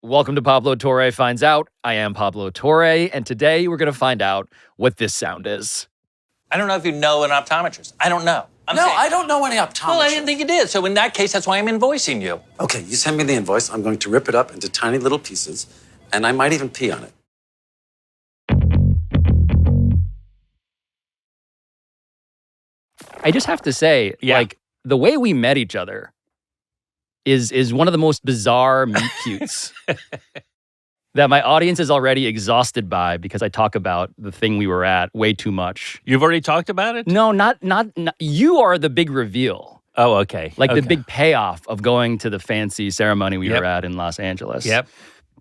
Welcome to Pablo Torre Finds Out. I am Pablo Torre, and today we're going to find out what this sound is. I don't know if you know an optometrist. I don't know. I don't know any optometrists. Well, I didn't think you did. So in that case, that's why I'm invoicing you. Okay, you send me the invoice. I'm going to rip it up into tiny little pieces, and I might even pee on it. I just have to say, like, the way we met each other is one of the most bizarre meet cutes that my audience is already exhausted by because I talk about the thing we were at way too much. You've already talked about it? No, not you are the big reveal. Oh, okay. Like the big payoff of going to the fancy ceremony we were at in Los Angeles. Yep.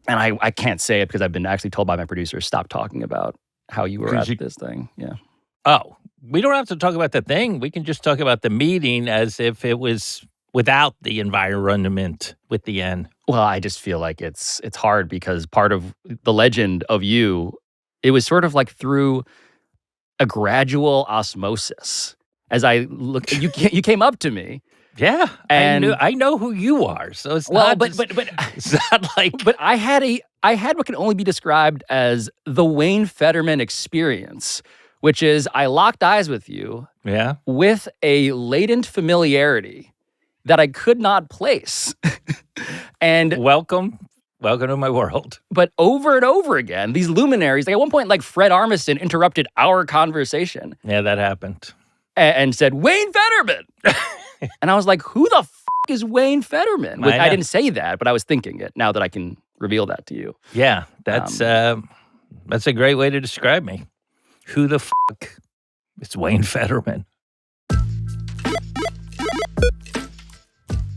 And I can't say it because I've been actually told by my producer, stop talking about how you were at this thing. Yeah. Oh, we don't have to talk about the thing. We can just talk about the meeting as if it was without the environment with the N. Well, I just feel like it's hard because part of the legend of you, it was sort of like through a gradual osmosis. As I look, you came up to me. Yeah, and I know who you are, so it's well, not. but it's not like. But I had what can only be described as the Wayne Federman experience, which is I locked eyes with you. Yeah. With a latent familiarity that I could not place. And welcome to my world. But over and over again, these luminaries, like at one point, like Fred Armisen interrupted our conversation. Yeah, that happened. And said, Wayne Federman. And I was like, who the is Wayne Federman? I didn't say that, but I was thinking it now that I can reveal that to you. Yeah, that's a great way to describe me. Who the is Wayne Federman?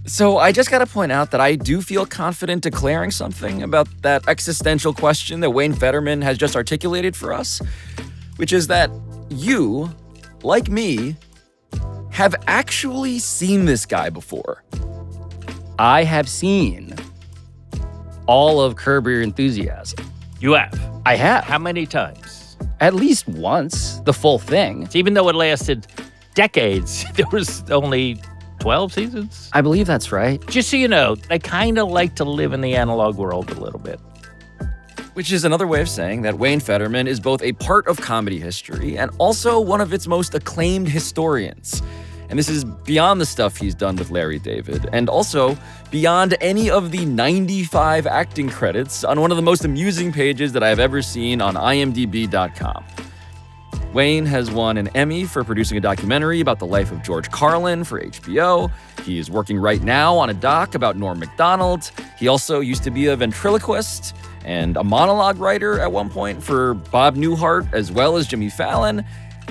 So I just got to point out that I do feel confident declaring something about that existential question that Wayne Federman has just articulated for us, which is that you, like me, have actually seen this guy before. I have seen all of Curb Your Enthusiasm. You have? I have. How many times? At least once, the full thing. Even though it lasted decades, there was only 12 seasons? I believe that's right. Just so you know, I kind of like to live in the analog world a little bit. Which is another way of saying that Wayne Federman is both a part of comedy history and also one of its most acclaimed historians. And this is beyond the stuff he's done with Larry David, and also beyond any of the 95 acting credits on one of the most amusing pages that I've ever seen on imdb.com. Wayne has won an Emmy for producing a documentary about the life of George Carlin for HBO. He is working right now on a doc about Norm Macdonald. He also used to be a ventriloquist and a monologue writer at one point for Bob Newhart as well as Jimmy Fallon.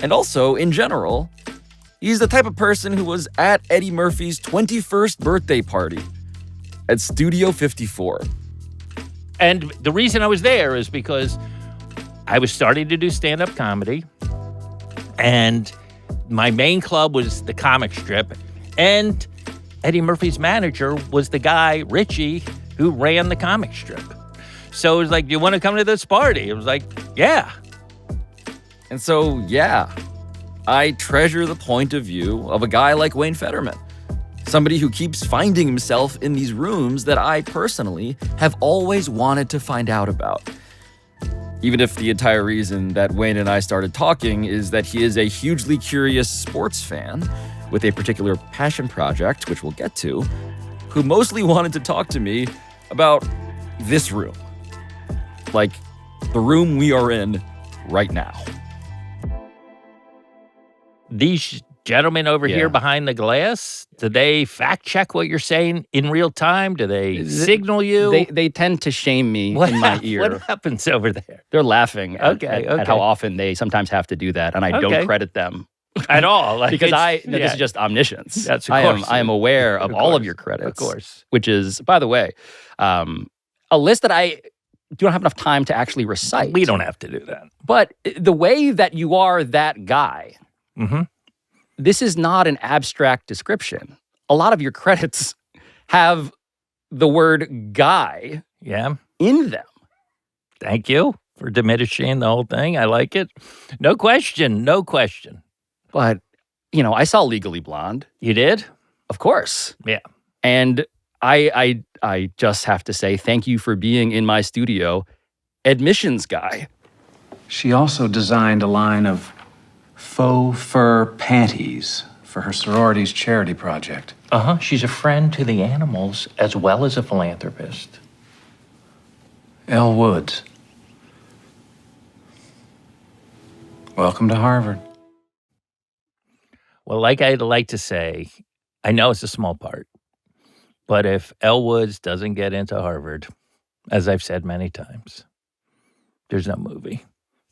And also, in general, he's the type of person who was at Eddie Murphy's 21st birthday party at Studio 54. And the reason I was there is because I was starting to do stand-up comedy, and my main club was the comic strip, and Eddie Murphy's manager was the guy, Richie, who ran the comic strip. So it was like, do you want to come to this party? It was like, yeah. And so, yeah, I treasure the point of view of a guy like Wayne Federman, somebody who keeps finding himself in these rooms that I personally have always wanted to find out about. Even if the entire reason that Wayne and I started talking is that he is a hugely curious sports fan with a particular passion project, which we'll get to, who mostly wanted to talk to me about this room. Like, the room we are in right now. These gentlemen over here behind the glass, do they fact check what you're saying in real time? Do they signal you? They tend to shame me in my ear. What happens over there? They're laughing at how often they sometimes have to do that, and I don't credit them. At all. Like because this is just omniscience. That's of course. I am aware of all of your credits. Of course. Which is, by the way, a list that I don't have enough time to actually recite. We don't have to do that. But the way that you are that guy, this is not an abstract description. A lot of your credits have the word guy in them. Thank you for diminishing the whole thing. I like it. No question. But, I saw Legally Blonde. You did? Of course. Yeah. And I I just have to say thank you for being in my studio, admissions guy. She also designed a line of faux fur panties for her sorority's charity project. She's a friend to the animals as well as a philanthropist. Elle Woods. Welcome to Harvard. Well, like I'd like to say, I know it's a small part, but if Elle Woods doesn't get into Harvard, as I've said many times, there's no movie.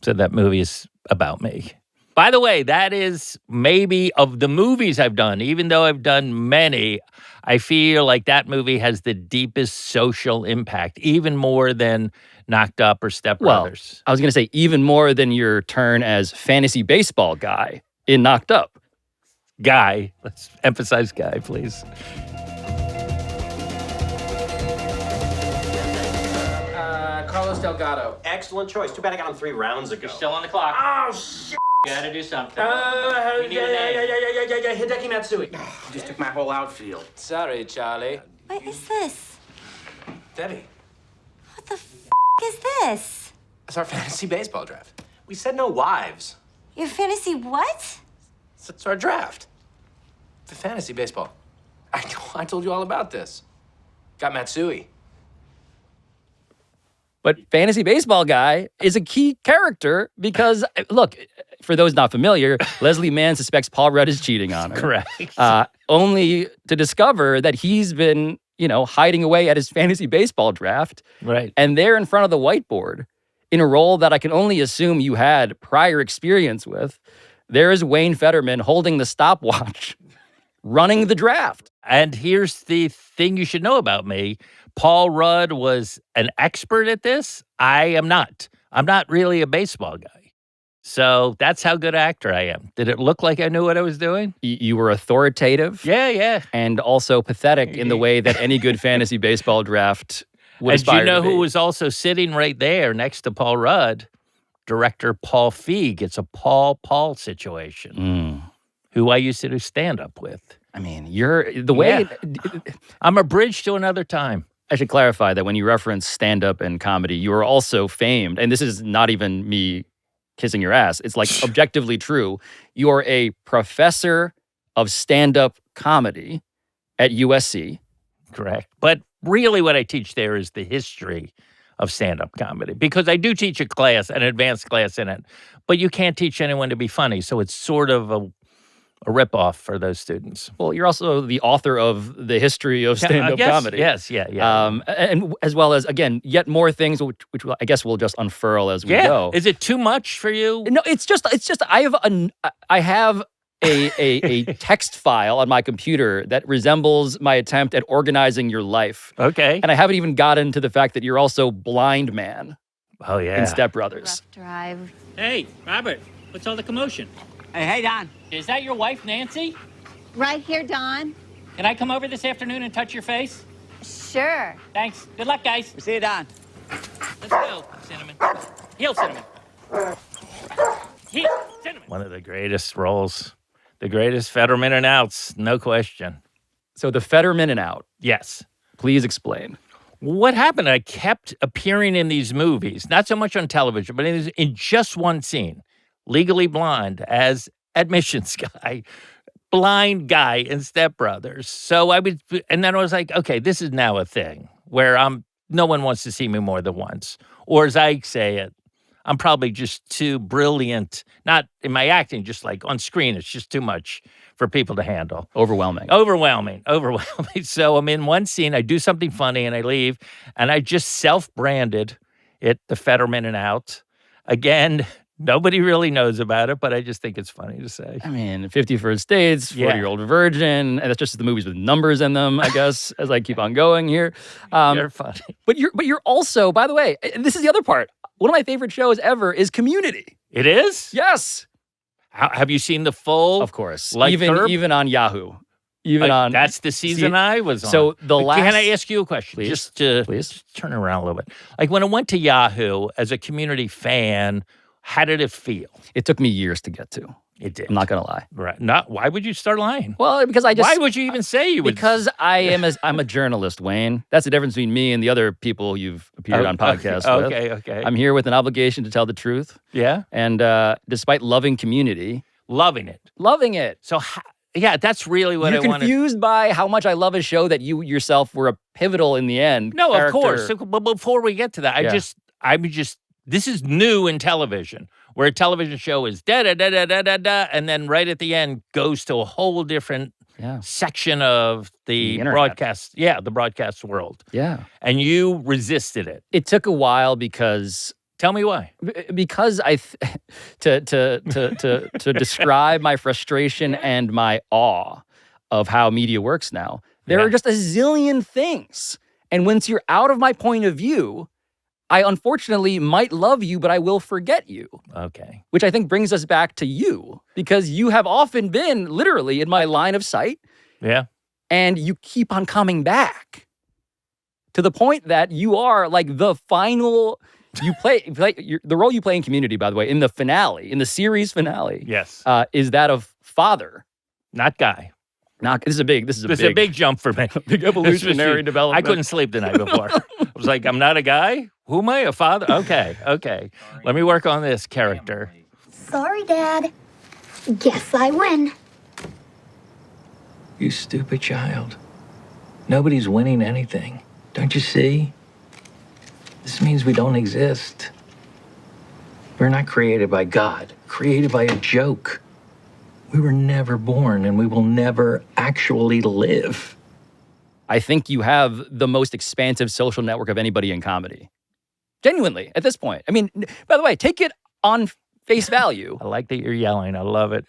So that movie is about me. By the way, that is maybe of the movies I've done, even though I've done many, I feel like that movie has the deepest social impact, even more than Knocked Up or Step Brothers. Well, I was going to say even more than your turn as fantasy baseball guy in Knocked Up. Guy. Let's emphasize guy, please. Carlos Delgado. Excellent choice. Too bad I got him 3 rounds ago. You're still on the clock. Oh, shit. You gotta do something. Yeah. Hideki Matsui. You just took my whole outfield. Sorry, Charlie. What is this? Debbie, What the is this? it's our fantasy baseball draft. We said no wives. Your fantasy what? It's our draft. The fantasy baseball. I told you all about this. Got Matsui. But fantasy baseball guy is a key character because, look, for those not familiar, Leslie Mann suspects Paul Rudd is cheating on her. Correct. Only to discover that he's been, hiding away at his fantasy baseball draft. Right. And there in front of the whiteboard, in a role that I can only assume you had prior experience with, there is Wayne Federman holding the stopwatch, running the draft. And here's the thing you should know about me. Paul Rudd was an expert at this. I am not. I'm not really a baseball guy. So that's how good an actor I am. Did it look like I knew what I was doing? You were authoritative. Yeah. And also pathetic in the way that any good fantasy baseball draft would And aspire you know to be. who was also sitting right there next to Paul Rudd? Director Paul Feig. It's a Paul situation, who I used to do stand-up with. I mean, the way... I'm a bridge to another time. I should clarify that when you reference stand-up and comedy, you are also famed, and this is not even me kissing your ass, it's like objectively true. You are a professor of stand-up comedy at USC. Correct. But really what I teach there is the history of stand-up comedy, because I do teach a class, an advanced class in it, but you can't teach anyone to be funny, so it's sort of a ripoff for those students. Well, you're also the author of the history of stand-up comedy. Yes, yeah. And as well as, again, yet more things, which I guess we'll just unfurl as we go. Is it too much for you? No, it's just I have a text file on my computer that resembles my attempt at organizing your life. Okay. And I haven't even gotten to the fact that you're also blind man Oh, yeah. in Step Brothers. Rough drive. Hey, Robert, what's all the commotion? Hey, Don. Is that your wife, Nancy? Right here, Don. Can I come over this afternoon and touch your face? Sure. Thanks. Good luck, guys. See you, Don. Let's go, Cinnamon. Heel, Cinnamon. Heel, Cinnamon. One of the greatest roles. The greatest Federman and outs, no question. So the Federman and out. Yes. Please explain. What happened? I kept appearing in these movies, not so much on television, but in just one scene. Legally Blonde as admissions guy, blind guy in Step Brothers. So and then I was like, okay, this is now a thing where no one wants to see me more than once. Or as I say it, I'm probably just too brilliant, not in my acting, just like on screen, it's just too much for people to handle. Overwhelming. So I'm in one scene, I do something funny and I leave, and I just self-branded it the Federman and out. Again, nobody really knows about it, but I just think it's funny to say. I mean, 50 First Dates, 40-Year-Old Virgin, and that's just the movies with numbers in them, I guess, as I keep on going here. You're funny. But you're also, by the way, this is the other part. One of my favorite shows ever is Community. It is? Yes. Have you seen the full? Of course. Like even on Yahoo. Even on that's the season I was on. So the last. Can I ask you a question? Please. Just turn around a little bit. Like when I went to Yahoo as a Community fan, how did it feel? It took me years to get to. It did. I'm not gonna lie. Right. Why would you start lying? Well, because I just Why would you even say you would? because I'm a journalist, Wayne. That's the difference between me and the other people you've appeared on podcasts with. Okay. I'm here with an obligation to tell the truth. Yeah. And despite loving Community, Loving it. so Yeah, that's really what you're I wanted. confused by how much I love a show that you yourself were a pivotal in the end. No, character. of course. But before we get to that, I'm just this is new in television, where a television show is da da da da da da da, and then right at the end goes to a whole different section of the internet. broadcast. Yeah, the broadcast world. Yeah. And you resisted it. It took a while because Tell me why. because to describe my frustration and my awe of how media works now, there are just a zillion things. And once you're out of my point of view, I unfortunately might love you, but I will forget you. Okay. Which I think brings us back to you, because you have often been literally in my line of sight. Yeah. And you keep on coming back to the point that you are like the final. You play the role you play in Community, by the way, in the finale, in the series finale. Yes. Is that of father, not guy. This is a big jump for me. Big evolutionary development. I couldn't sleep the night before. I was like, I'm not a guy. Who am I? A father? Okay. Let me work on this character. Sorry, Dad. Guess I win. You stupid child. Nobody's winning anything. Don't you see? This means we don't exist. We're not created by God, created by a joke. We were never born, and we will never actually live. I think you have the most expansive social network of anybody in comedy. Genuinely, at this point. I mean, by the way, take it on face value. I like that you're yelling. I love it.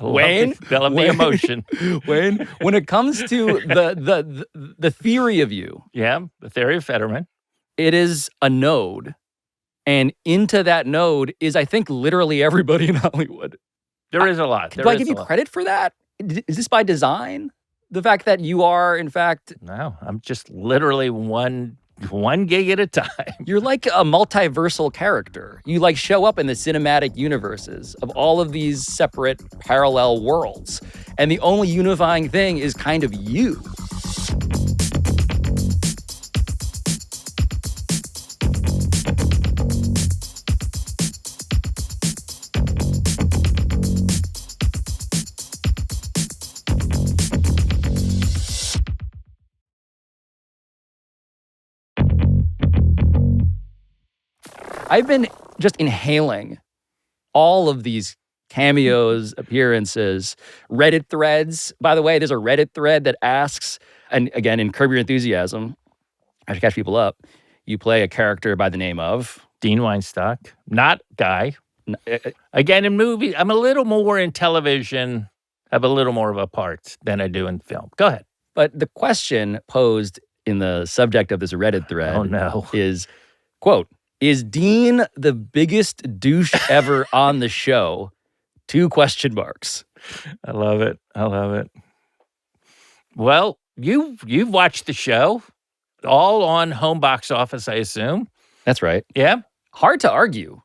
Wayne? I love the emotion. Wayne, when it comes to the theory of you. Yeah, the theory of Federman. It is a node. And into that node is, I think, literally everybody in Hollywood. There is a lot. Do I give you credit for that? Is this by design? The fact that you are, in fact... No, I'm just literally one gig at a time. You're like a multiversal character. You like show up in the cinematic universes of all of these separate parallel worlds. And the only unifying thing is kind of you. I've been just inhaling all of these cameos, appearances, Reddit threads. By the way, there's a Reddit thread that asks, and again, in Curb Your Enthusiasm, I should catch people up, you play a character by the name of? Dean Weinstock, not Guy. Again, in movies, I'm a little more in television, have a little more of a part than I do in film. Go ahead. But the question posed in the subject of this Reddit thread is, quote, is Dean the biggest douche ever on the show? 2 question marks. I love it. Well, you've watched the show, all on home box office, I assume. That's right. Yeah. Hard to argue.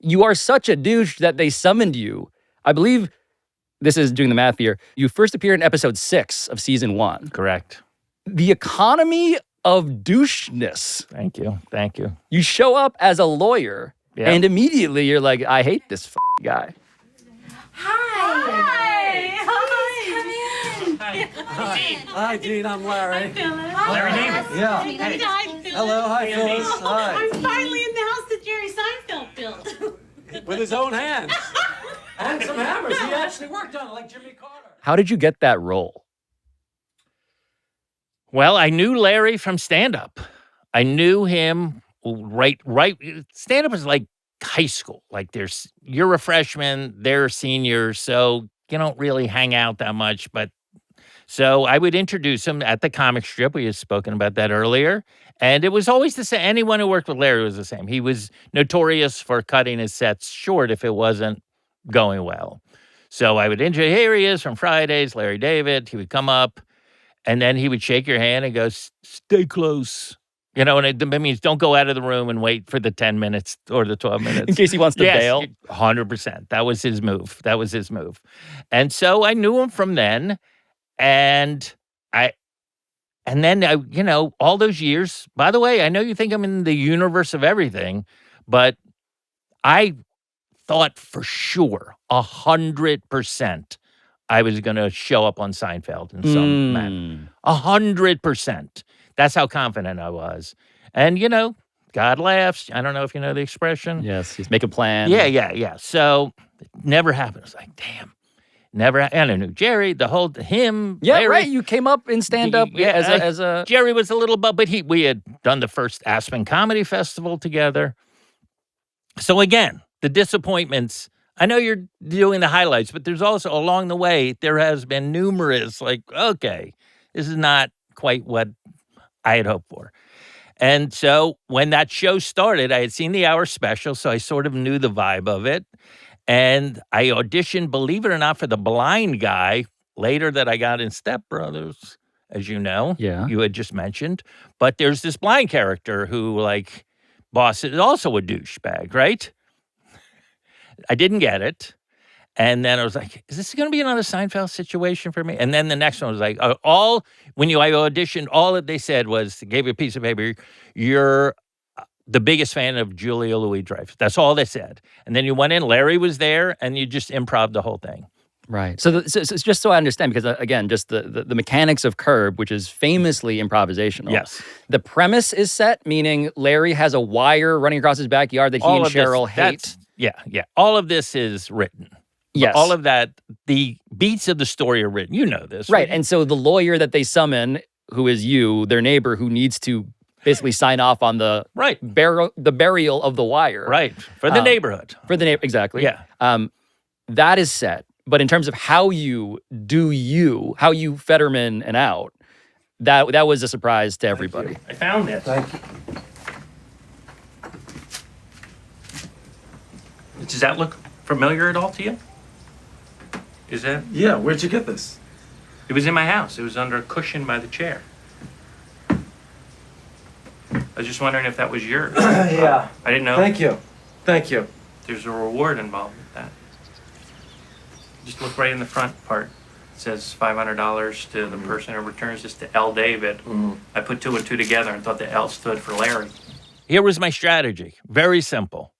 You are such a douche that they summoned you. I believe, this is doing the math here, you first appeared in episode 6 of season 1. Correct. The economy of doucheness. Thank you. You show up as a lawyer, and immediately you're like, I hate this guy. Hi. Hi, Dean. I'm Larry. Larry Newman. Yeah. Hey. Hello. Hi, Phyllis. Hi. I'm finally in the house that Jerry Seinfeld built. With his own hands. And some hammers. He actually worked on it like Jimmy Carter. How did you get that role? Well, I knew Larry from Standup. I knew him right. Standup is like high school. Like you're a freshman, they're seniors, so you don't really hang out that much. But so I would introduce him at the comic strip. We had spoken about that earlier. And it was always the same. Anyone who worked with Larry was the same. He was notorious for cutting his sets short if it wasn't going well. So I would introduce, here he is from Fridays, Larry David. He would come up. And then he would shake your hand and go, stay close. You know, and it means don't go out of the room and wait for the 10 minutes or the 12 minutes. In case he wants to bail? 100%. That was his move. And so I knew him from then. And then, you know, all those years, by the way, I know you think I'm in the universe of everything, but I thought for sure, 100%, I was going to show up on Seinfeld in some manner. 100%. That's how confident I was. And, you know, God laughs. I don't know if you know the expression. Yes, he's making plans. Yeah. So it never happened. I was like, damn. Never. And I knew Jerry, him. Yeah, Larry. right. You came up in stand-up as a... Jerry was a little, but we had done the first Aspen Comedy Festival together. So again, the disappointments, I know you're doing the highlights, but there's also along the way, there has been numerous, like, okay, this is not quite what I had hoped for. And so when that show started, I had seen the hour special, so I sort of knew the vibe of it. And I auditioned, believe it or not, for the blind guy later that I got in Step Brothers, as you know. Yeah. You had just mentioned. But there's this blind character who, like, boss is also a douchebag, right? I didn't get it. And then I was like, is this going to be another Seinfeld situation for me? And then the next one was like, I auditioned, all that they said was, gave you a piece of paper, you're the biggest fan of Julia Louis-Dreyfus. That's all they said. And then you went in, Larry was there, and you just improv the whole thing. Right. So just so I understand, because again, just the mechanics of Curb, which is famously improvisational. Yes. The premise is set, meaning Larry has a wire running across his backyard that he and Cheryl hate. Yeah. All of this is written. Yes. All of that, the beats of the story are written. You know this. Right. And so the lawyer that they summon, who is you, their neighbor, who needs to basically sign off on the burial of the wire. Right. For the neighborhood. For the neighbor, exactly. Yeah. That is set. But in terms of how you Federman and out, that was a surprise to everybody. I found this. Thank you. Does that look familiar at all to you? Is that? Yeah, where'd you get this? It was in my house. It was under a cushion by the chair. I was just wondering if that was yours. Yeah. I didn't know. Thank you. There's a reward involved with that. Just look right in the front part. It says $500 to the person who returns this to L. David. Mm-hmm. I put 2 and 2 together and thought the L stood for Larry. Here was my strategy. Very simple.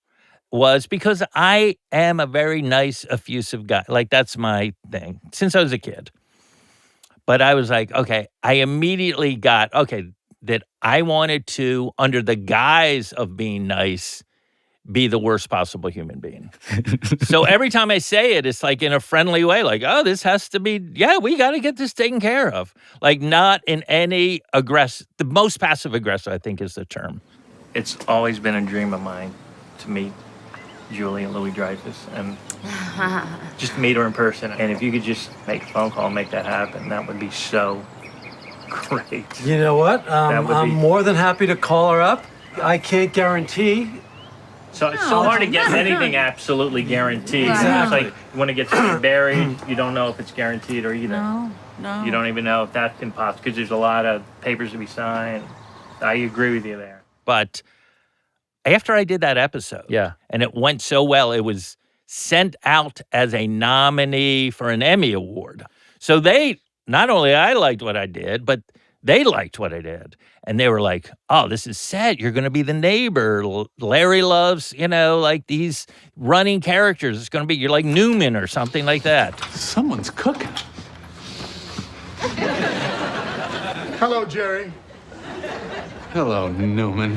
Was because I am a very nice, effusive guy. Like, that's my thing since I was a kid. But I was like, okay, I immediately got, that I wanted to, under the guise of being nice, be the worst possible human being. So every time I say it, it's like in a friendly way, like, oh, this has to be, we got to get this taken care of. Like, not in any the most passive aggressive, I think is the term. It's always been a dream of mine to meet Julia Louis-Dreyfus and just meet her in person. And if you could just make a phone call and make that happen, that would be so great. You know what? I'm more than happy to call her up. I can't guarantee. So it's so hard to get anything absolutely guaranteed. Exactly. It's like you want to get something buried, you don't know if it's guaranteed or either. No. You don't even know if that's impossible because there's a lot of papers to be signed. I agree with you there. But after I did that episode, and it went so well, it was sent out as a nominee for an Emmy Award. So not only I liked what I did, but they liked what I did. And they were like, oh, this is set. You're going to be the neighbor. Larry loves, like these running characters. It's going to be, you're like Newman or something like that. Someone's cooking. Hello, Jerry. Hello, Newman.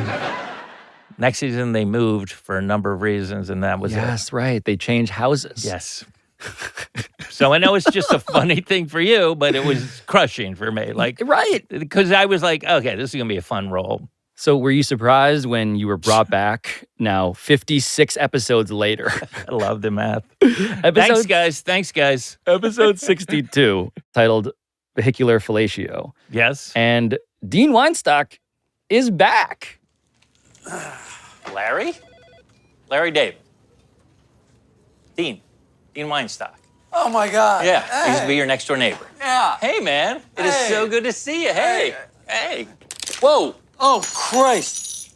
Next season, they moved for a number of reasons, and that was it. Yes, right. They changed houses. Yes. So I know it's just a funny thing for you, but it was crushing for me. Like, right. Because I was like, okay, this is going to be a fun role. So were you surprised when you were brought back now 56 episodes later? I love the math. Thanks, guys. Episode 62, titled Vehicular Fellatio. Yes. And Dean Weinstock is back. Larry? Larry David. Dean Weinstock. Oh my God. Yeah, he used to be your next door neighbor. Yeah. Hey, man. It is so good to see you. Hey. Whoa. Oh, Christ.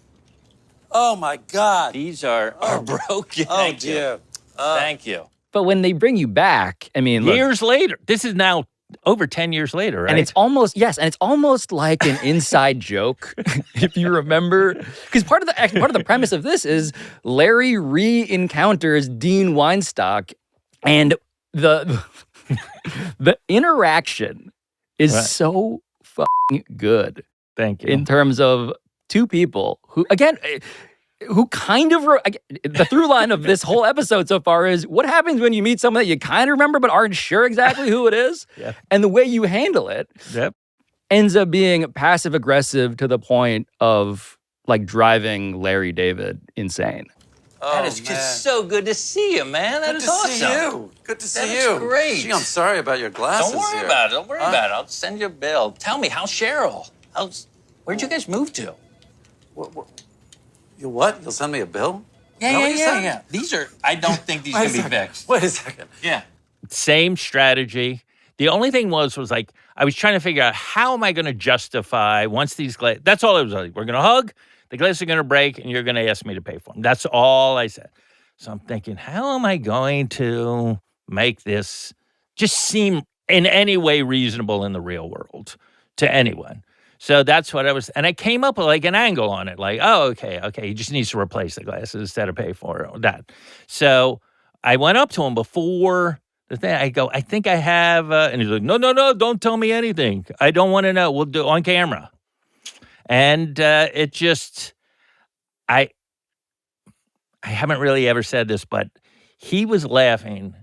Oh, my God. These are broken. Oh, Thank you. dear. Thank you. But when they bring you back, I mean, look, Years later. This is now over 10 years later, right? and it's almost like an inside joke, if you remember, because part of the premise of this is Larry re-encounters Dean Weinstock, and the interaction is Right. so fucking good. Thank you. In terms of two people who, again, who kind of, the through line of this whole episode so far is what happens when you meet someone that you kind of remember but aren't sure exactly who it is? Yeah. And the way you handle it Yep. ends up being passive aggressive to the point of like driving Larry David insane. That is just so good to see you, man. That Good is to awesome. see you. Good to see That you. is great. Gee, I'm sorry about your glasses Don't worry here. about it. Don't worry about it. I'll send you a bill. Tell me, how's Cheryl? Where'd you guys move to? You what? You'll send me a bill? Yeah, Is that what you said? yeah. These are, I don't think these Wait a can be second. fixed. Wait a second. Yeah. Same strategy. The only thing was like, I was trying to figure out how am I going to justify once these glasses, that's all it was like. We're going to hug, the glasses are going to break, and you're going to ask me to pay for them. That's all I said. So I'm thinking, how am I going to make this just seem in any way reasonable in the real world to anyone? So that's what I was, and I came up with like an angle on it, like, oh, okay, he just needs to replace the glasses instead of pay for that. So I went up to him before the thing. I go, I think I have, and he's like, no, don't tell me anything. I don't want to know. We'll do it on camera. And it just, I haven't really ever said this, but he was laughing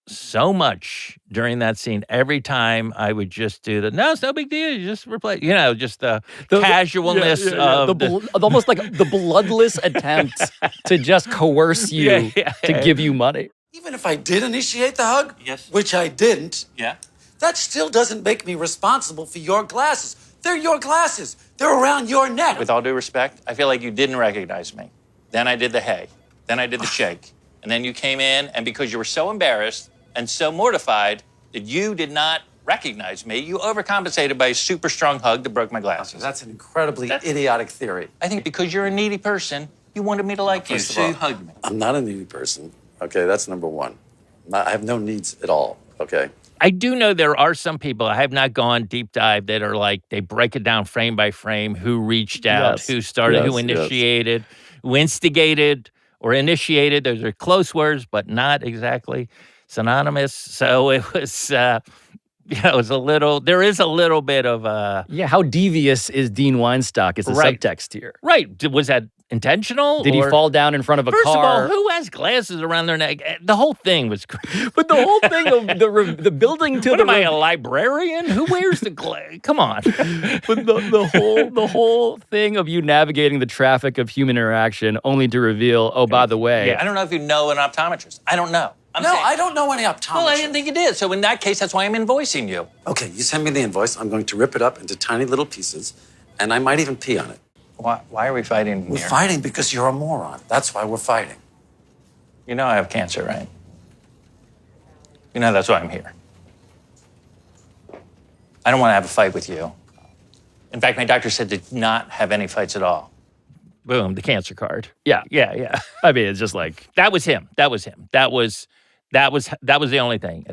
so much during that scene. Every time I would just do no, it's no big deal. You just replace, just the casualness of almost like the bloodless attempt to just coerce you to give you money. Even if I did initiate the hug, Yes. which I didn't, Yeah. that still doesn't make me responsible for your glasses. They're your glasses. They're around your neck. With all due respect, I feel like you didn't recognize me. Then I did the hey. Then I did the shake. And then you came in, and because you were so embarrassed and so mortified that you did not recognize me, you overcompensated by a super strong hug that broke my glasses. That's an incredibly idiotic theory. I think because you're a needy person, you wanted me to like you, First of so all, you hugged me. I'm not a needy person. Okay, that's number one. I have no needs at all. Okay. I do know there are some people, I have not gone deep dive, that are like, they break it down frame by frame, who reached out, who started, who initiated, who instigated or initiated. Those are close words, but not exactly synonymous. So it was, it was a little, there is a little bit of how devious is Dean Weinstock is the subtext here. Right. Was that intentional? Did he fall down in front of a First car? First of all, who has glasses around their neck? The whole thing was crazy. But the whole thing of the building to what am I, a librarian? Who wears the glass? Come on. But the whole thing of you navigating the traffic of human interaction only to reveal, oh, by the way. I don't know if you know an optometrist. I don't know. I don't know any optometrist. Well, I didn't think you did. So in that case, that's why I'm invoicing you. Okay, you send me the invoice. I'm going to rip it up into tiny little pieces, and I might even pee on it. Why are we fighting We're here? fighting because you're a moron. That's why we're fighting. You know I have cancer, right? You know that's why I'm here. I don't want to have a fight with you. In fact, my doctor said to not have any fights at all. Boom, the cancer card. Yeah. I mean, it's just like that was him. That was the only thing.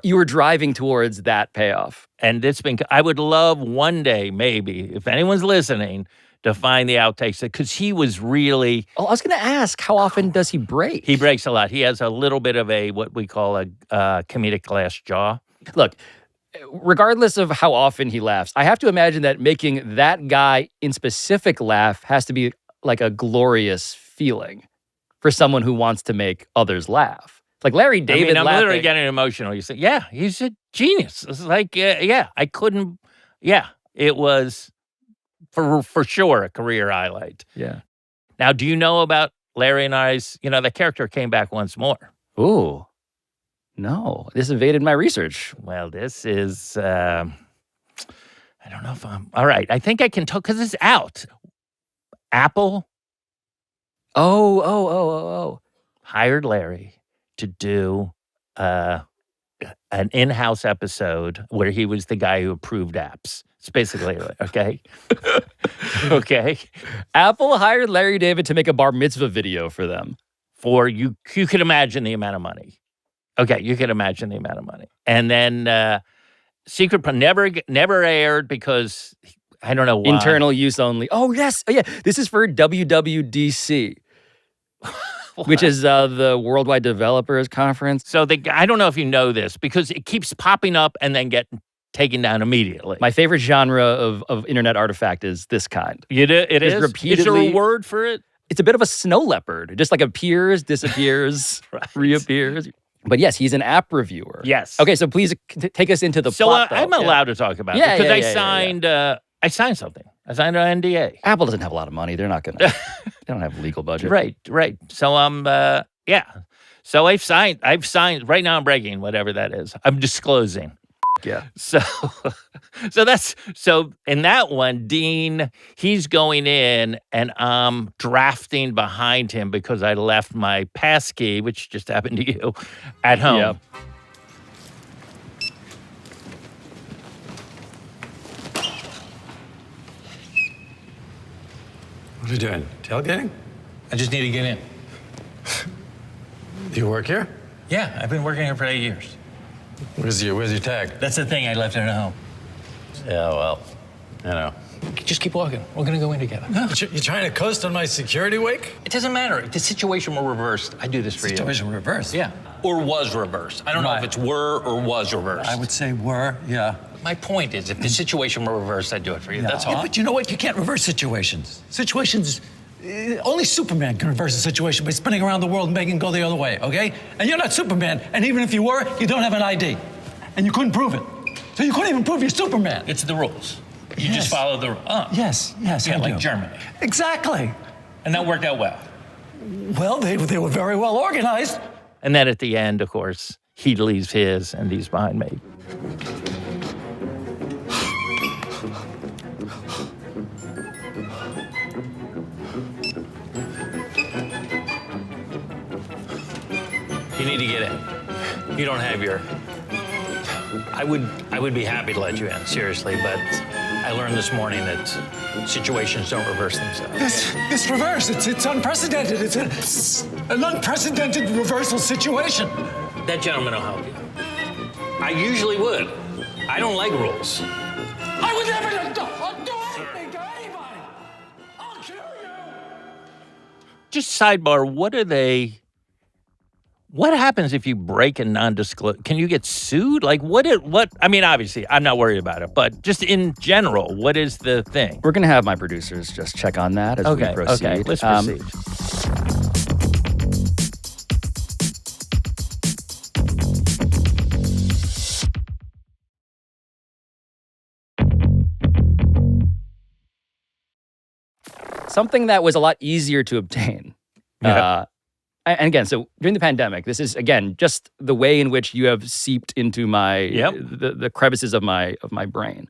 You were driving towards that payoff. And it's been, I would love one day, maybe, if anyone's listening, to find the outtakes, because he was really. Oh, I was going to ask, how often does he break? He breaks a lot. He has a little bit of what we call a comedic glass jaw. Look, regardless of how often he laughs, I have to imagine that making that guy in specific laugh has to be like a glorious feeling for someone who wants to make others laugh. Like Larry David I'm laughing. literally getting emotional. You say, yeah, he's a genius. It's like, I couldn't, it was for sure a career highlight. Yeah. Now, do you know about Larry and I's, the character came back once more? Ooh. No, this evaded my research. Well, this is, I don't know if I'm, all right. I think I can talk because it's out. Apple. Oh. Hired Larry to do an in-house episode where he was the guy who approved apps. It's basically it, okay? Okay. Apple hired Larry David to make a bar mitzvah video for them. For you could imagine the amount of money. Okay, you could imagine the amount of money. And then Secret never aired because I don't know why. Internal use only. Oh, yes. Oh, yeah. This is for WWDC, which is the Worldwide Developers Conference. So I don't know if you know this because it keeps popping up and then getting taken down immediately. My favorite genre of internet artifact is this kind. It is? Repeatedly, is there a word for it? It's a bit of a snow leopard. It just like appears, disappears, reappears. But yes, he's an app reviewer. Yes. Okay, so please take us into the plot. So I'm allowed to talk about it because I signed something. I signed an NDA. Apple doesn't have a lot of money. They're not going to. They don't have a legal budget. Right. So yeah. So I've signed. Right now I'm breaking whatever that is. I'm disclosing. Yeah. So in that one, Dean, he's going in and I'm drafting behind him because I left my pass key, which just happened to you, at home. Yep. What are you doing? Tailgating? I just need to get in. Do you work here? Yeah, I've been working here for 8 years. Where's your tag? That's the thing, I left it at home. Yeah, well, I know. Just keep walking. We're gonna go in together. No. You trying to coast on my security wake? It doesn't matter. If the situation were reversed, I'd do this for you. Situation reversed? Yeah. Or was reversed. I don't know if it's were or was reversed. I would say were, yeah. My point is, if the situation were reversed, I'd do it for you. That's all. Yeah, but you know what? You can't reverse situations. Only Superman can reverse a situation by spinning around the world and making it go the other way, okay? And you're not Superman, and even if you were, you don't have an ID. And you couldn't prove it. So you couldn't even prove you're Superman. It's the rules. You just follow the rules. Yes, Yeah, I like do. Germany. Exactly. And that worked out well. Well, they were very well organized. And then at the end, of course, he leaves his and he's behind me. You need to get in. You don't have your... I would be happy to let you in, seriously, but I learned this morning that situations don't reverse themselves. This reverse, it's unprecedented. It's an unprecedented reversal situation. That gentleman will help you. I usually would. I don't like rules. I would never do anything to anybody. I'll kill you. Just sidebar, what happens if you break a non-disclosure? Can you get sued? Like what, I mean, obviously, I'm not worried about it, but just in general, what is the thing? We're going to have my producers just check on that as we proceed. Okay, let's proceed. Something that was a lot easier to obtain. Yeah. And again, so during the pandemic, this is again just the way in which you have seeped into my the crevices of my brain.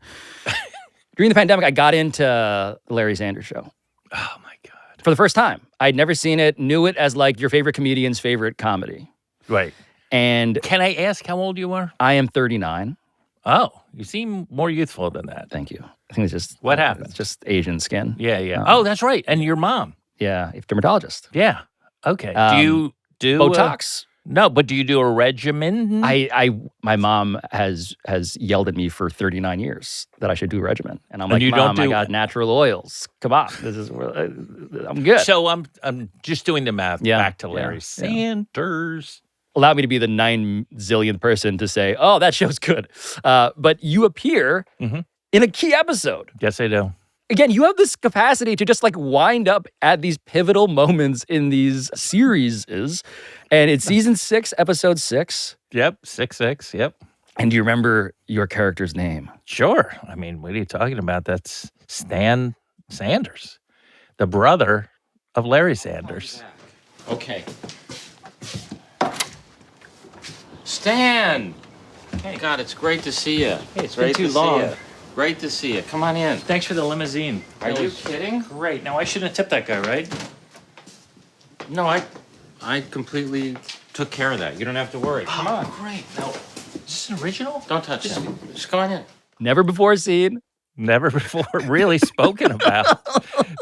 During the pandemic, I got into the Larry Sanders Show. Oh my God! For the first time, I'd never seen it. Knew it as like your favorite comedian's favorite comedy. Right. And can I ask how old you are? I am 39. Oh, you seem more youthful than that. Thank you. I think it's just what happened. It's just Asian skin. Yeah. Oh, that's right. And your mom. Yeah, dermatologist. Yeah. Okay. Do you do Botox? No, but do you do a regimen? My mom has yelled at me for 39 years that I should do a regimen, and I'm like, you Mom, don't I got natural oils. Come on, I'm good. So I'm just doing the math. Back to Larry Sanders. Allow me to be the 9 zillionth person to say, oh, that show's good. But you appear in a key episode. Yes, I do. Again, you have this capacity to just like wind up at these pivotal moments in these series. And it's season 6, episode 6. Yep, 6. Yep. And do you remember your character's name? Sure. I mean, what are you talking about? That's Stan Sanders, the brother of Larry Sanders. Okay. Stan! Hey, God, it's great to see you. Hey, it's been too long. Great to see you. Come on in. Thanks for the limousine. Are you kidding? Great. Now, I shouldn't have tipped that guy, right? No, I completely took care of that. You don't have to worry. Come on. Great. Now, is this an original? Don't touch him. Just come on in. Never before seen. Never before really spoken about.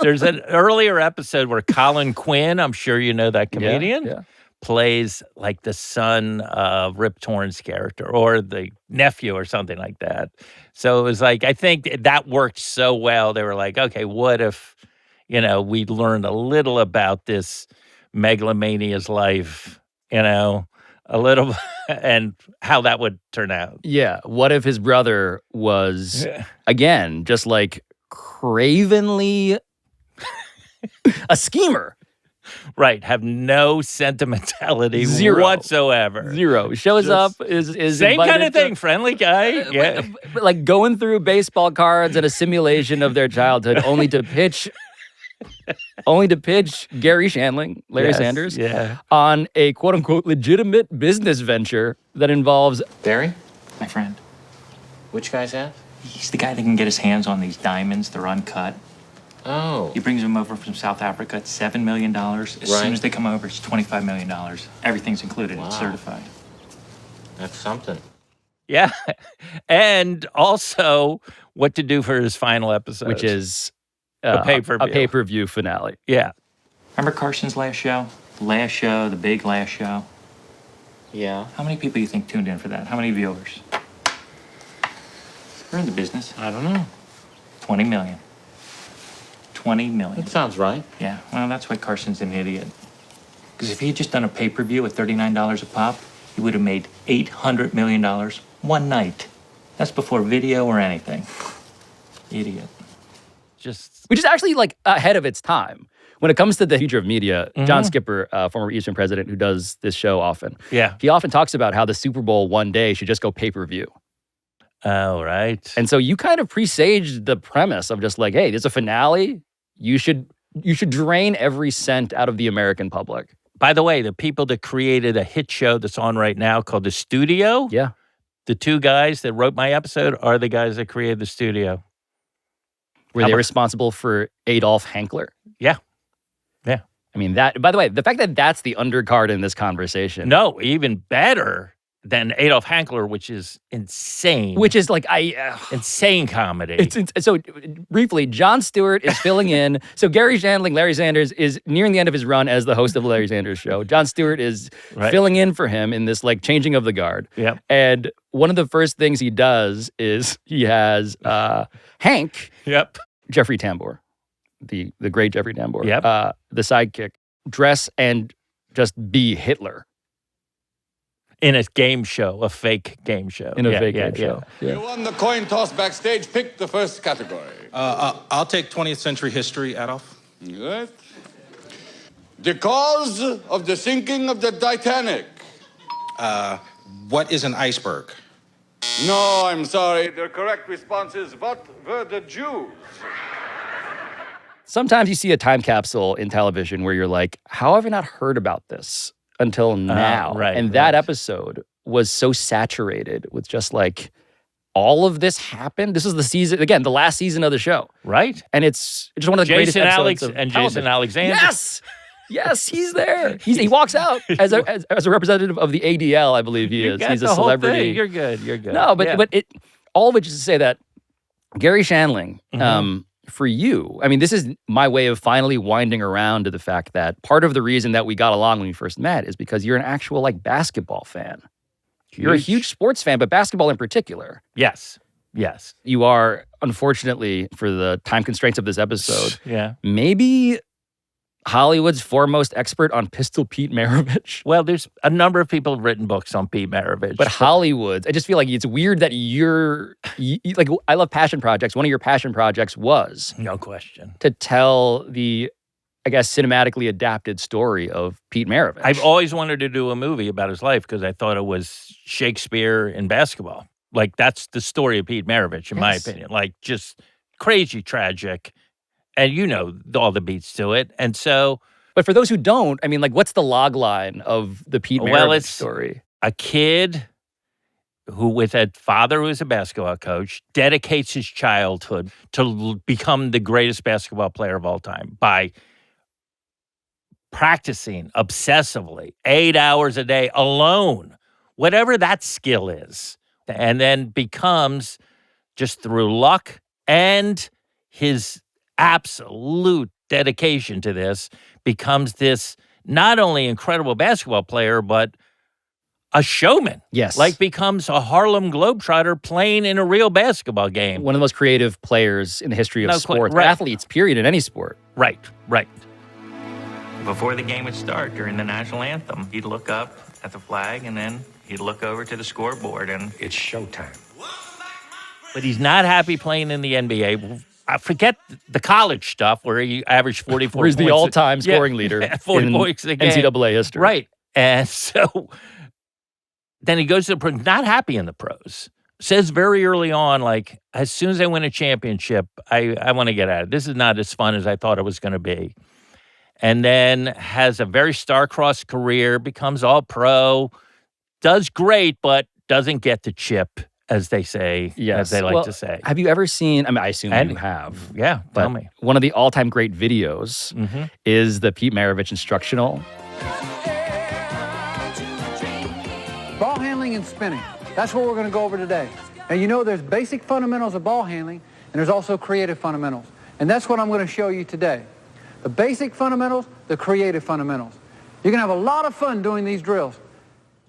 There's an earlier episode where Colin Quinn, I'm sure you know that comedian, plays like the son of Rip Torn's character or the nephew or something like that. So it was like, I think that worked so well. They were like, okay, what if, we learned a little about this megalomania's life, a little, and how that would turn out. Yeah. What if his brother was, again, just like cravenly a schemer? Right. Have no sentimentality whatsoever. Zero. Shows up, is same kind of thing. Friendly guy. Yeah. But like going through baseball cards and a simulation of their childhood only to pitch Garry Shandling, Larry Sanders, on a quote-unquote legitimate business venture that involves... Barry, my friend. Which guy's that? He's the guy that can get his hands on these diamonds. They're uncut. Oh. He brings them over from South Africa. It's $7 million. As soon as they come over, it's $25 million. Everything's included. It's certified. That's something. Yeah. And also what to do for his final episode. Which is... a pay-per-view. A pay-per-view finale. Yeah. Remember Carson's last show? The big last show? Yeah. How many people do you think tuned in for that? How many viewers? We're in the business. I don't know. 20 million. 20 million. That sounds right. Yeah, well, that's why Carson's an idiot. Because if he had just done a pay-per-view at $39 a pop, he would have made $800 million one night. That's before video or anything. Idiot. Which is actually like ahead of its time. When it comes to the future of media, John Skipper, former Eastern president who does this show often, he often talks about how the Super Bowl one day should just go pay-per-view. Oh, right. And so you kind of presaged the premise of just like, hey, there's a finale. You should drain every cent out of the American public. By the way, the people that created a hit show that's on right now called The Studio, the two guys that wrote my episode are the guys that created The Studio. Were they responsible for Adolf Hankler? Yeah. Yeah. I mean, that, by the way, the fact that that's the undercard in this conversation. No, even better than Adolf Hankler, which is insane. Which is like, insane comedy. So briefly, Jon Stewart is filling in. So Garry Shandling, Larry Sanders, is nearing the end of his run as the host of the Larry Sanders Show. Jon Stewart is filling in for him in this like changing of the guard. Yep. And one of the first things he does is he has Hank, Jeffrey Tambor, the great Jeffrey Tambor, the sidekick, dress and just be Hitler. In a game show, a fake game show. In a fake game show. Yeah. You won the coin toss backstage. Pick the first category. I'll take 20th century history, Adolf. Good. The cause of the sinking of the Titanic. What is an iceberg? No, I'm sorry. The correct response is, what were the Jews? Sometimes you see a time capsule in television where you're like, how have I not heard about this until now? And that episode was so saturated with just like, all of this happened. This is the season, again, the last season of the show. Right. And it's just one of the greatest episodes of and television. Jason Alexander. Yes! Yes, he's there. He walks out as a representative of the ADL, I believe he is. He's a celebrity. You're good. No, but it all of which is to say that Garry Shandling, for you, I mean, this is my way of finally winding around to the fact that part of the reason that we got along when we first met is because you're an actual like basketball fan. You're a huge sports fan, but basketball in particular. Yes. You are, unfortunately, for the time constraints of this episode, maybe Hollywood's foremost expert on Pistol Pete Marovich. Well, there's a number of people who've written books on Pete Marovich. But Hollywood's, I just feel like it's weird that like, I love passion projects. One of your passion projects was... No question. To tell the, I guess, cinematically adapted story of Pete Marovich. I've always wanted to do a movie about his life because I thought it was Shakespeare in basketball. Like, that's the story of Pete Marovich, in my opinion. Like, just crazy tragic. And you know all the beats to it. And so... But for those who don't, I mean, like, what's the log line of the Pete Marovich story? A kid who, with a father who is a basketball coach, dedicates his childhood to become the greatest basketball player of all time by practicing obsessively 8 hours a day alone, whatever that skill is, and then becomes, just through luck and his absolute dedication to this becomes this not only incredible basketball player, but a showman. Yes. Like becomes a Harlem Globetrotter playing in a real basketball game. One of the most creative players in the history of sports, right. athletes, period, in any sport. Right. Before the game would start, during the national anthem, he'd look up at the flag and then he'd look over to the scoreboard and it's showtime. But he's not happy playing in the NBA. I forget the college stuff where he averaged 44 Where he's points. the all-time scoring leader 40 in points a game. NCAA history. Right. And so then he goes to the pros, not happy in the pros. Says very early on, like, as soon as I win a championship, I want to get out of it. This is not as fun as I thought it was going to be. And then has a very star-crossed career, becomes all-pro, does great, but doesn't get the chip, as they say, as they like to say. Have you ever seen, I mean, I assume you have. Yeah, but tell me. One of the all-time great videos is the Pete Marovich instructional. Ball handling and spinning. That's what we're going to go over today. And you know there's basic fundamentals of ball handling, and there's also creative fundamentals. And that's what I'm going to show you today. The basic fundamentals, the creative fundamentals. You're going to have a lot of fun doing these drills.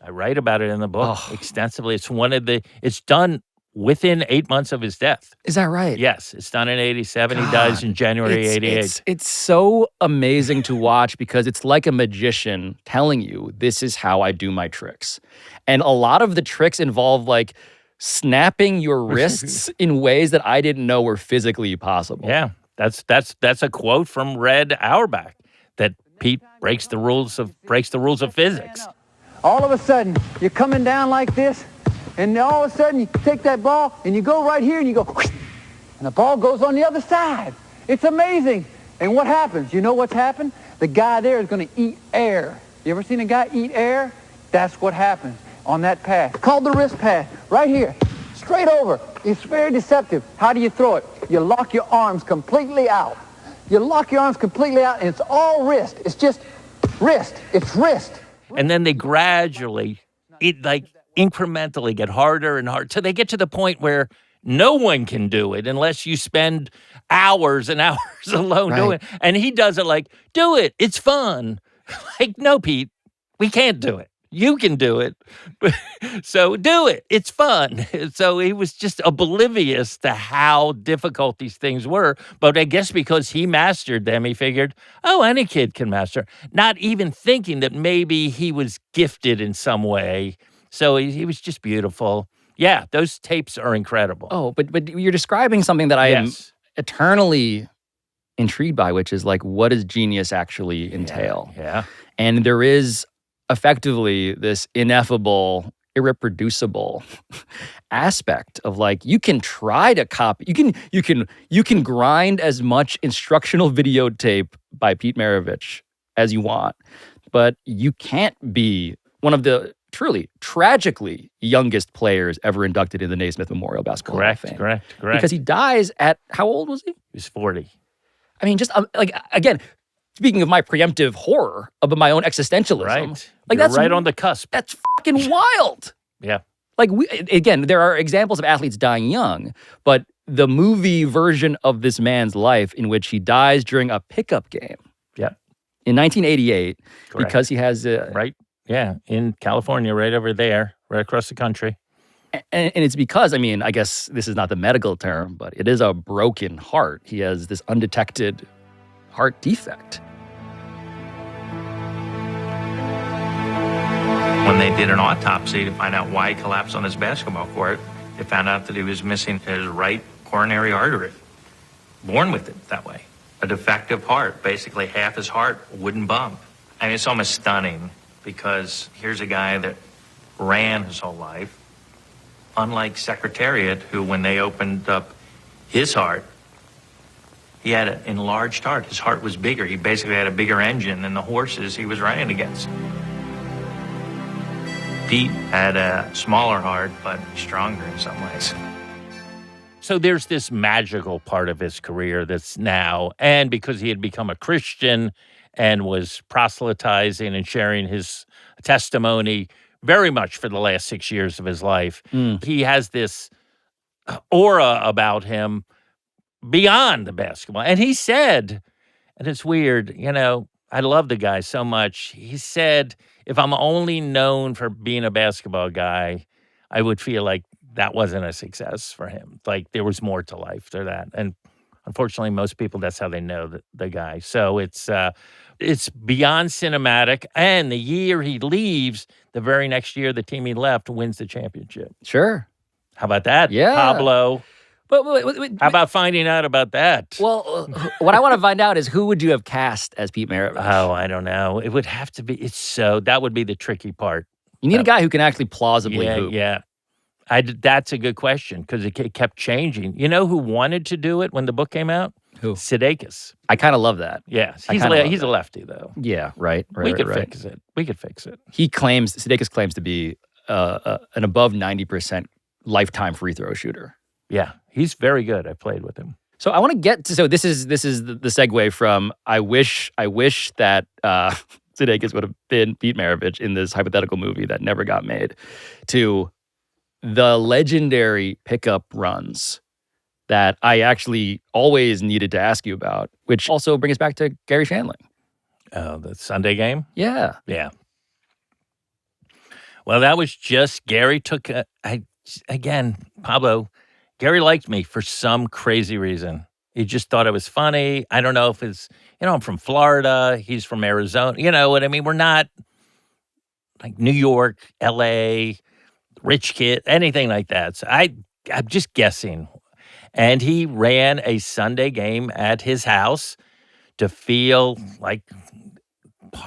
I write about it in the book extensively. It's done within 8 months of his death. Is that right? Yes. It's done in 87. He dies in January 88. It's so amazing to watch because it's like a magician telling you, this is how I do my tricks. And a lot of the tricks involve like snapping your wrists in ways that I didn't know were physically possible. Yeah. That's a quote from Red Auerbach that Pete breaks the rules of physics. All of a sudden, you're coming down like this, and all of a sudden you take that ball and you go right here and you go, and the ball goes on the other side. It's amazing. And what happens? You know what's happened? The guy there is going to eat air. You ever seen a guy eat air? That's what happens on that pass. Called the wrist pass, right here. Straight over. It's very deceptive. How do you throw it? You lock your arms completely out. You lock your arms completely out, and it's all wrist. It's just wrist. It's wrist. And then they gradually, incrementally get harder and harder. So they get to the point where no one can do it unless you spend hours and hours alone doing it. And he does it like, do it. It's fun. Like, no, Pete, we can't do it. You can do it. So do it. It's fun. So he was just oblivious to how difficult these things were. But I guess because he mastered them, he figured, oh, any kid can master. Not even thinking that maybe he was gifted in some way. So he was just beautiful. Yeah, those tapes are incredible. Oh, but you're describing something that I am eternally intrigued by, which is like, what does genius actually entail? Yeah. And there is effectively this ineffable, irreproducible aspect of like, you can try to copy, you can grind as much instructional videotape by Pete Marovich as you want, but you can't be one of the truly tragically youngest players ever inducted in the Naismith Memorial Basketball Hall of Fame. Correct. Because he dies at, how old was he? He was 40. I mean, just like, again, speaking of my preemptive horror of my own existentialism. Right. Like, You're that's right on the cusp. That's fucking wild. Yeah. Like, again, there are examples of athletes dying young, but the movie version of this man's life in which he dies during a pickup game. Yeah. In 1988, Correct. because he has a... Right. Yeah. In California, right over there, right across the country. And it's because, I mean, I guess this is not the medical term, but it is a broken heart. He has this undetected heart defect. When they did an autopsy to find out why he collapsed on his basketball court, they found out that he was missing his right coronary artery. Born with it that way. A defective heart, basically half his heart wouldn't bump. I mean, it's almost stunning because here's a guy that ran his whole life, unlike Secretariat, who when they opened up his heart, he had an enlarged heart. His heart was bigger. He basically had a bigger engine than the horses he was running against. Pete had a smaller heart, but stronger in some ways. So there's this magical part of his career that's now, and because he had become a Christian and was proselytizing and sharing his testimony very much for the last 6 years of his life, he has this aura about him beyond the basketball. And he said, and it's weird, I love the guy so much. He said, if I'm only known for being a basketball guy, I would feel like that wasn't a success for him. Like there was more to life to that. And unfortunately, most people, that's how they know the guy. So it's beyond cinematic. And the year he leaves, the very next year, the team he left wins the championship. Sure. How about that? Yeah. Pablo. But how about finding out about that? Well, what I want to find out is who would you have cast as Pete Marovich? Oh, I don't know. It would have to be. That would be the tricky part. You need a guy who can actually plausibly hoop. Yeah. That's a good question because it kept changing. You know who wanted to do it when the book came out? Who? Sudeikis. I kind of love that. Yeah. He's a lefty, though. Yeah, right. We could fix it. We could fix it. Sudeikis claims to be an above 90% lifetime free throw shooter. Yeah, he's very good. I played with him. So I want to get to, so this is the segue from I wish that Sudeikis would have been Pete Marovich in this hypothetical movie that never got made, to the legendary pickup runs that I actually always needed to ask you about, which also brings us back to Garry Shandling. Oh, the Sunday game? Yeah. Yeah. Well, that was just Garry took Pablo, Garry liked me for some crazy reason. He just thought I was funny. I don't know if it's, I'm from Florida. He's from Arizona. You know what I mean? We're not like New York, L.A., rich kid, anything like that. So I'm just guessing. And he ran a Sunday game at his house to feel like,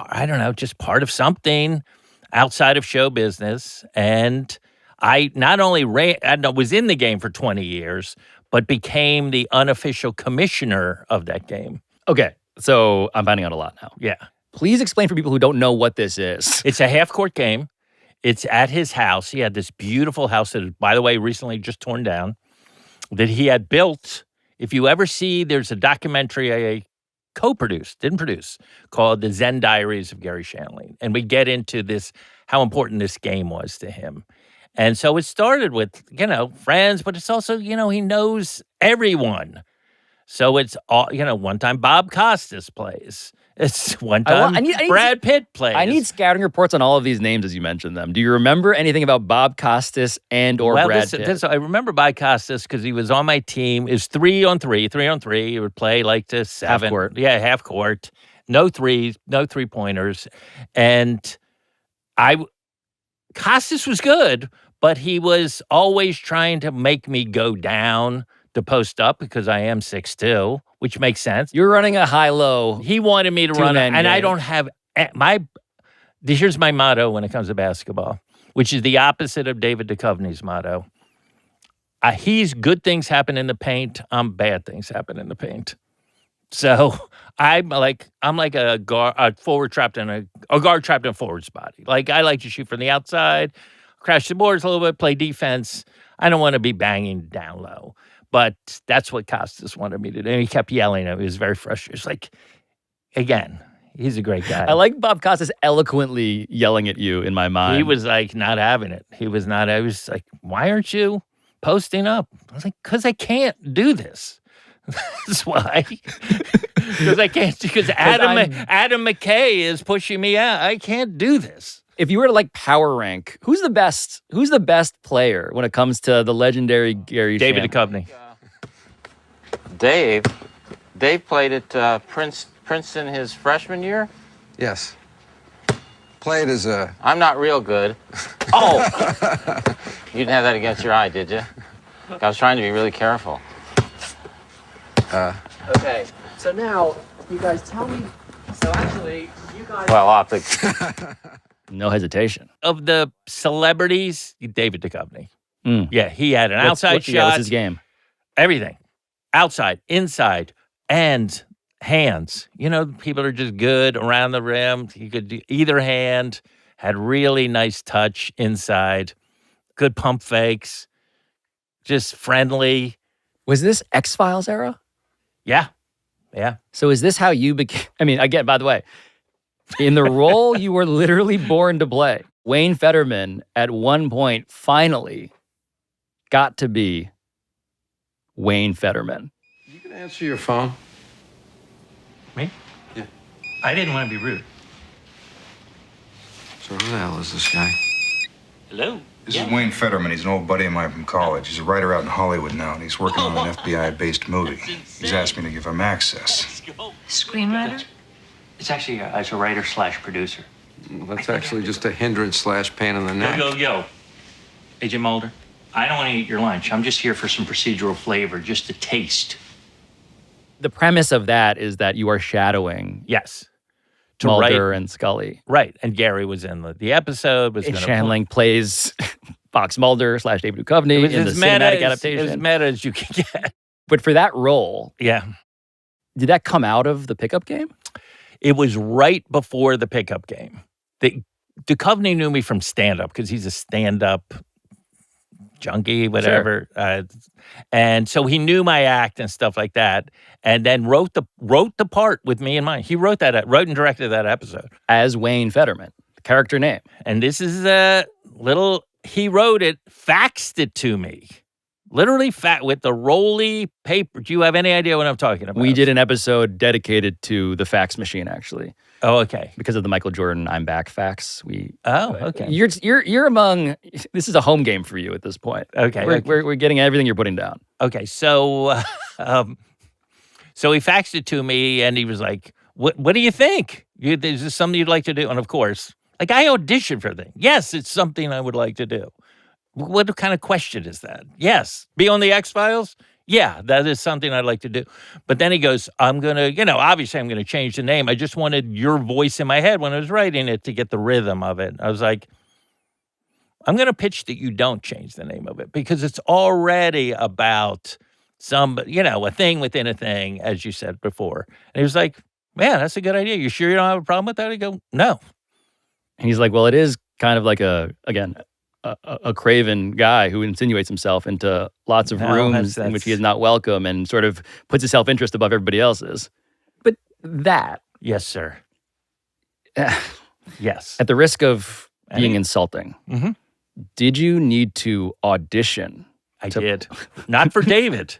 I don't know, just part of something outside of show business. And I not only was in the game for 20 years, but became the unofficial commissioner of that game. Okay, so I'm finding out a lot now. Yeah. Please explain for people who don't know what this is. It's a half-court game. It's at his house. He had this beautiful house that, by the way, recently just torn down, that he had built. If you ever see, there's a documentary I didn't produce, called The Zen Diaries of Garry Shandling. And we get into this, how important this game was to him. And so it started with, friends, but it's also, he knows everyone. So it's all, one time Bob Costas plays. It's one time Brad Pitt plays. I need scouting reports on all of these names as you mentioned them. Do you remember anything about Bob Costas or Brad Pitt? I remember Bob Costas because he was on my team. It was 3-on-3. He would play like to 7. Half court. Yeah, half court. No threes, no three-pointers. And Costas was good, but he was always trying to make me go down to post up because I am 6'2", which makes sense. You're running a high-low. He wanted me to run, and I don't have here's my motto when it comes to basketball, which is the opposite of David Duchovny's motto. He's good things happen in the paint. I'm bad things happen in the paint. So I'm like a forward trapped in a guard trapped in a forward's body. Like I like to shoot from the outside, crash the boards a little bit, play defense. I don't want to be banging down low. But that's what Costas wanted me to do. And he kept yelling at me. It was very frustrating. It's like, again, he's a great guy. I like Bob Costas eloquently yelling at you in my mind. He was like not having it. I was like, why aren't you posting up? I was like, because I can't do this. That's why. Because I can't. Because Adam McKay is pushing me out. I can't do this. If you were to power rank, who's the best player when it comes to the legendary Garry David Shandling? Duchovny. Dave played at Princeton his freshman year? Yes. Played as a... I'm not real good. Oh! You didn't have that against your eye, did you? I was trying to be really careful. Okay, so now, you guys tell me... So actually, you guys... Well, optics. No hesitation. Of the celebrities, David Duchovny. Mm. Yeah, he had an outside shot. What's his game? Everything. Outside, inside, and hands. People are just good around the rim. He could do either hand. Had really nice touch inside. Good pump fakes. Just friendly. Was this X-Files era? Yeah. Yeah. So is this how you became... I mean, again, by the way, in the role you were literally born to play, Wayne Federman at one point finally got to be Wayne Federman. Answer your phone. Me? Yeah. I didn't want to be rude. So who the hell is this guy? Hello? This is Wayne Federman. He's an old buddy of mine from college. He's a writer out in Hollywood now, and he's working on an FBI-based movie. He's asked me to give him access. Screenwriter? It's actually as a writer/producer. That's actually just a hindrance / pain in the neck. Yo. Agent Mulder, I don't want to eat your lunch. I'm just here for some procedural flavor, just a taste. The premise of that is that you are shadowing Yes. Mulder and Scully. Right. And Garry was in the episode. And Shandling plays Fox Mulder / David Duchovny in the cinematic adaptation. As meta as you can get. But for that role, yeah, did that come out of the pickup game? It was right before the pickup game. Duchovny knew me from stand-up because he's a stand-up junkie, whatever. Sure. And so he knew my act and stuff like that, and then wrote the part with me in mind. He wrote and directed that episode. As Wayne Federman, the character name. And this is he wrote it, faxed it to me. Literally with the rolly paper. Do you have any idea what I'm talking about? We did an episode dedicated to the fax machine, actually. Oh, okay. Because of the Michael Jordan "I'm Back" fax. Okay. You're among. This is a home game for you at this point. Okay. We're getting everything you're putting down. Okay. So so he faxed it to me, and he was like, "What do you think? Is this something you'd like to do?" And of course, I auditioned for things. Yes, it's something I would like to do. What kind of question is that? Yes. Be on the X-Files? Yeah, that is something I'd like to do. But then he goes, I'm going to, obviously I'm going to change the name. I just wanted your voice in my head when I was writing it to get the rhythm of it. I was like, I'm going to pitch that you don't change the name of it because it's already about a thing within a thing, as you said before. And he was like, man, that's a good idea. You sure you don't have a problem with that? I go, no. And he's like, well, it is kind of like a craven guy who insinuates himself into lots of rooms in which he is not welcome and sort of puts his self-interest above everybody else's. But that... Yes, sir. Yes. At the risk of being insulting, mm-hmm. Did you need to audition? I did. Not for David,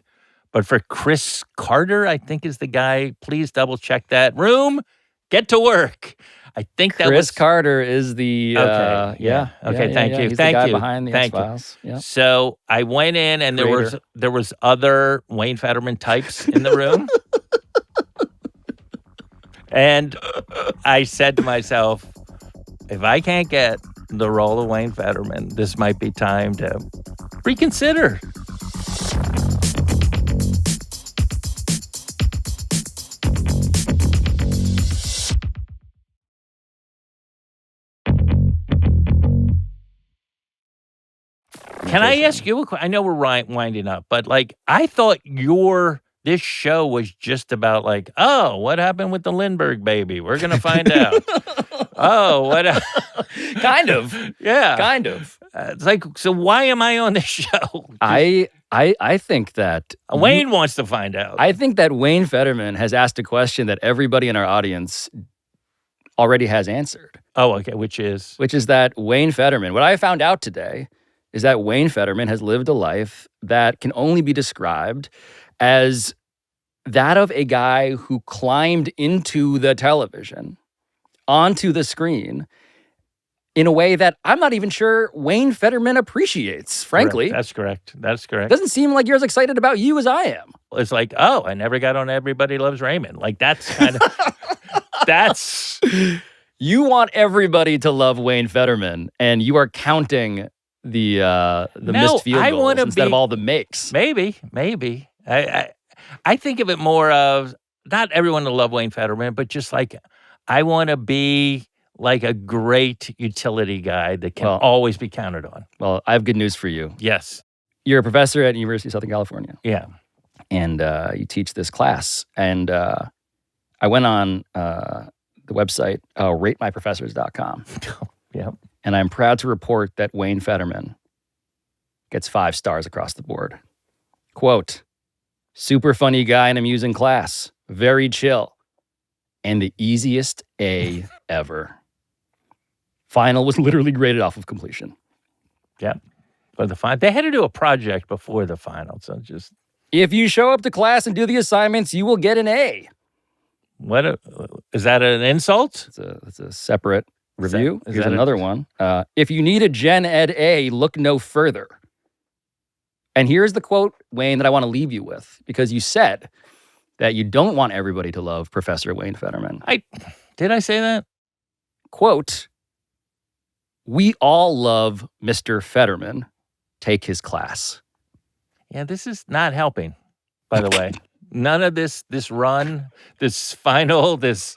but for Chris Carter, I think is the guy. Please double check that. Room, get to work. I think that Chris Carter is the okay. Yeah. Okay. Thank you. He's Thank the guy you. behind the X-Files. Yeah. So I went in, and there was other Wayne Federman types in the room, and I said to myself, if I can't get the role of Wayne Federman, this might be time to reconsider. Can I ask you a question? I know we're winding up, but I thought this show was just about what happened with the Lindbergh baby? We're going to find out. What? Kind of. Yeah. Kind of. It's so why am I on this show? I think that... Wayne wants to find out. I think that Wayne Federman has asked a question that everybody in our audience already has answered. Oh, okay. Which is that Wayne Federman, what I found out today is that Wayne Federman has lived a life that can only be described as that of a guy who climbed into the television, onto the screen, in a way that I'm not even sure Wayne Federman appreciates, frankly. Correct. That's correct. Doesn't seem like you're as excited about you as I am. It's I never got on Everybody Loves Raymond. That's kind of... that's... You want everybody to love Wayne Federman, and you are counting the missed field goals instead of all the makes. Maybe. I think of it more of not everyone to love Wayne Federman, but just I want to be a great utility guy that can always be counted on. Well, I have good news for you. Yes. You're a professor at University of Southern California. Yeah. And you teach this class. And I went on the website, ratemyprofessors.com. Yeah. And I'm proud to report that Wayne Federman gets 5 stars across the board. Quote, super funny guy in amusing class, very chill, and the easiest A ever. Final was literally graded off of completion. Yeah. But they had to do a project before the final, so just... If you show up to class and do the assignments, you will get an A. Is that an insult? It's a separate review. Is Here's that another one. If you need a Gen Ed A, look no further. And here's the quote, Wayne, that I want to leave you with, because you said that you don't want everybody to love Professor Wayne Federman. Did I say that? Quote, we all love Mr. Federman. Take his class. Yeah, this is not helping, by the way. None of this run, this final, this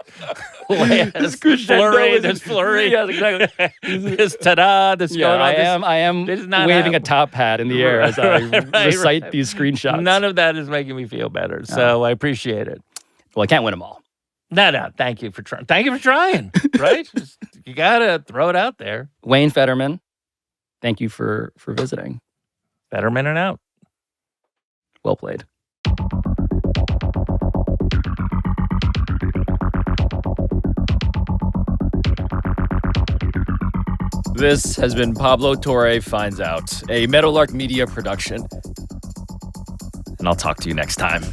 last flurry, this flurry, yes, exactly. this ta-da, this going on. I am waving a top hat in the air as I recite these screenshots. None of that is making me feel better, so I appreciate it. Well, I can't win them all. No, thank you for trying. Thank you for trying, right? You got to throw it out there. Wayne Federman, thank you for visiting. Federman and out. Well played. This has been Pablo Torre Finds Out, a Meadowlark Media production. And I'll talk to you next time.